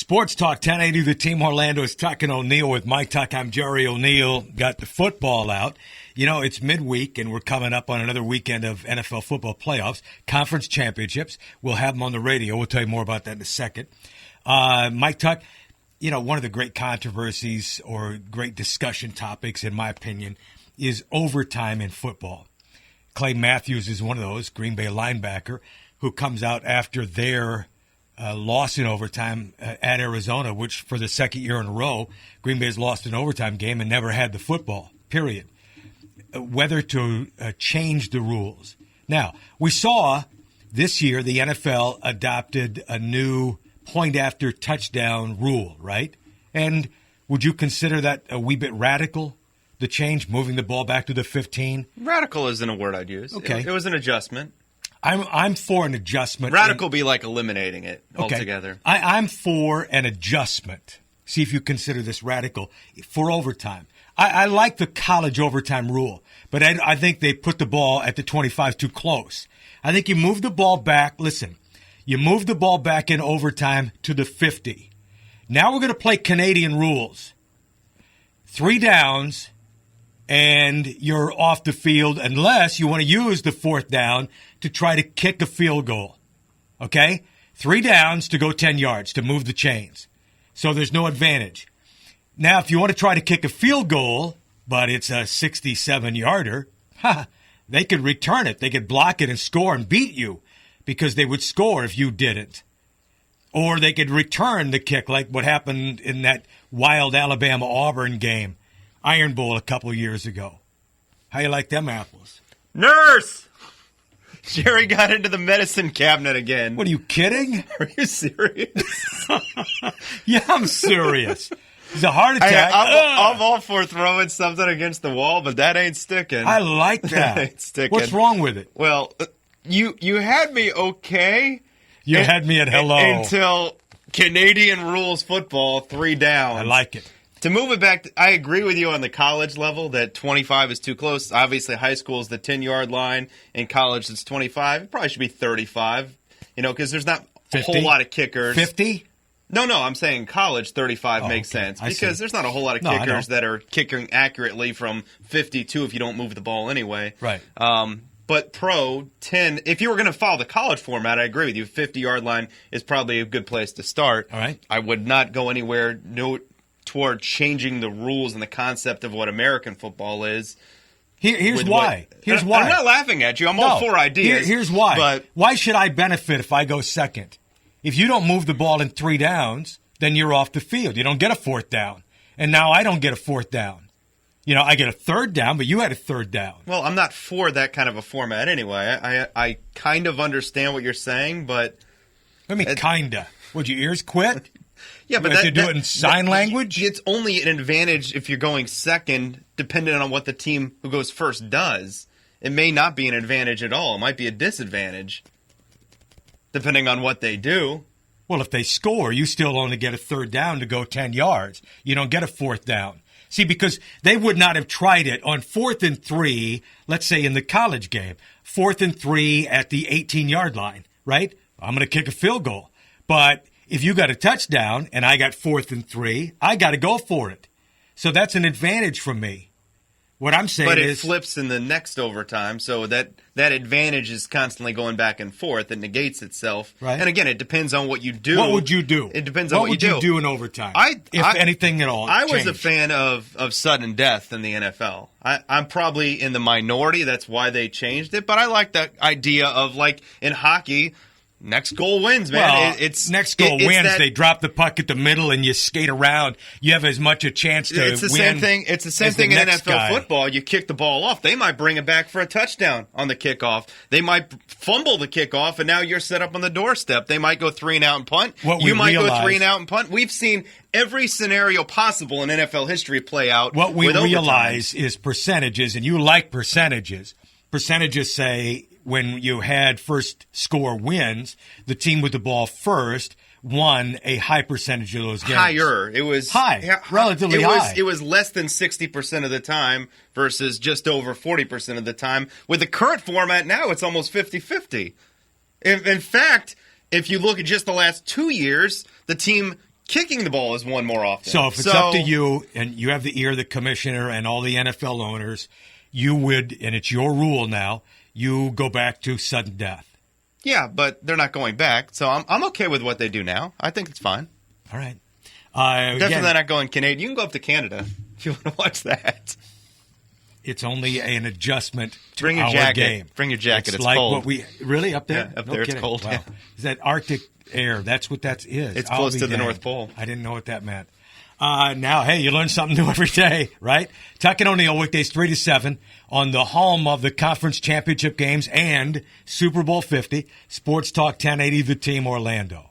Sports Talk 1080, the team Orlando is Tuck and O'Neill with Mike Tuck. I'm Jerry O'Neill. Got the football out. You know, it's midweek, and we're coming up on another weekend of NFL football playoffs, conference championships. We'll have them on the radio. We'll tell you more about that in a second. Mike Tuck, you know, one of the great controversies or great discussion topics, in my opinion, is overtime in football. Clay Matthews is one of those, Green Bay linebacker, who comes out after their loss in overtime at Arizona, which for the second year in a row, Green Bay's lost an overtime game and never had the football, period. Whether to change the rules. Now, we saw this year the NFL adopted a new point-after-touchdown rule, right? And would you consider that a wee bit radical, the change, moving the ball back to the 15? Radical isn't a word I'd use. Okay. It was an adjustment. I'm for an adjustment. Radical be like eliminating it altogether. I'm for an adjustment. See if you consider this radical for overtime. I like the college overtime rule, but I think they put the ball at the 25 too close. I think you move the ball back. Listen, you move the ball back in overtime to the 50. Now we're going to play Canadian rules. 3 downs, and you're off the field unless you want to use the 4th down to try to kick a field goal. Okay? 3 downs to go 10 yards to move the chains. So there's no advantage. Now, if you want to try to kick a field goal, but it's a 67-yarder, they could return it. They could block it and score and beat you because they would score if you didn't. Or they could return the kick like what happened in that wild Alabama-Auburn game, Iron Bowl a couple years ago. How you like them apples? Nurse! Jerry got into the medicine cabinet again. What, are you kidding? Are you serious? Yeah, I'm serious. It's a heart attack. I'm all for throwing something against the wall, but that ain't sticking. I like that. That ain't sticking. What's wrong with it? Well, you had me okay. You had me at hello. Until Canadian rules football, 3 downs. I like it. To move it back, I agree with you on the college level that 25 is too close. Obviously, high school is the 10-yard line. In college, it's 25. It probably should be 35, because there's not 50? A whole lot of kickers. 50? No, I'm saying college 35 makes sense because there's not a whole lot of kickers that are kicking accurately from 52 if you don't move the ball anyway. Right. But pro, 10, if you were going to follow the college format, I agree with you. 50-yard line is probably a good place to start. All right. I would not go anywhere toward changing the rules and the concept of what American football is. Here's why. Here's why. I'm not laughing at you. I'm all for ideas. Here's why. But why should I benefit if I go second? If you don't move the ball in 3 downs, then you're off the field. You don't get a 4th down. And now I don't get a 4th down. I get a 3rd down, but you had a 3rd down. Well, I'm not for that kind of a format anyway. I kind of understand what you're saying, but... I mean, kinda. Would your ears quit? Yeah, but you do it in sign language? It's only an advantage if you're going second, depending on what the team who goes first does. It may not be an advantage at all. It might be a disadvantage, depending on what they do. Well, if they score, you still only get a 3rd down to go 10 yards. You don't get a 4th down. See, because they would not have tried it on 4th and 3, let's say in the college game, 4th and 3 at the 18-yard line, right? I'm going to kick a field goal. But if you got a touchdown and I got 4th and 3, I got to go for it. So that's an advantage for me. What I'm saying is... But it flips in the next overtime, so that advantage is constantly going back and forth. It negates itself. Right. And again, it depends on what you do. What would you do? It depends on what you do. What would you do in overtime, if anything at all I was changed? a fan of sudden death in the NFL. I'm probably in the minority. That's why they changed it. But I like that idea of, like, in hockey... Next goal wins, man. Well, next goal wins. They drop the puck at the middle and you skate around. You have as much a chance to win. It's the same thing. It's the same thing in NFL football. You kick the ball off. They might bring it back for a touchdown on the kickoff. They might fumble the kickoff, and now you're set up on the doorstep. They might go 3 and out and punt. You might go 3 and out and punt. We've seen every scenario possible in NFL history play out. What we realize is percentages, and you like percentages. Percentages say when you had first score wins, the team with the ball first won a high percentage of those games. Higher. It was relatively high. It was less than 60% of the time versus just over 40% of the time. With the current format now, it's almost 50-50. In fact, if you look at just the last 2 years, the team kicking the ball is one more often. So if it's up to you, and you have the ear of the commissioner and all the NFL owners, you would, and it's your rule now, you go back to sudden death. Yeah, but they're not going back, so I'm okay with what they do now. I think it's fine. All right. Definitely not going Canadian. You can go up to Canada if you want to watch that. It's only an adjustment to Bring your our jacket. game. Bring your jacket. It's like cold. What we really up there? Yeah, up there kidding. it's cold. Wow. Yeah. Is that Arctic air? That's what that is. It's close to the North Pole. I didn't know what that meant. Now, hey, you learn something new every day, right? Tuck and O'Neill weekdays 3 to 7 on the home of the conference championship games and Super Bowl 50. Sports Talk 1080, The Team, Orlando.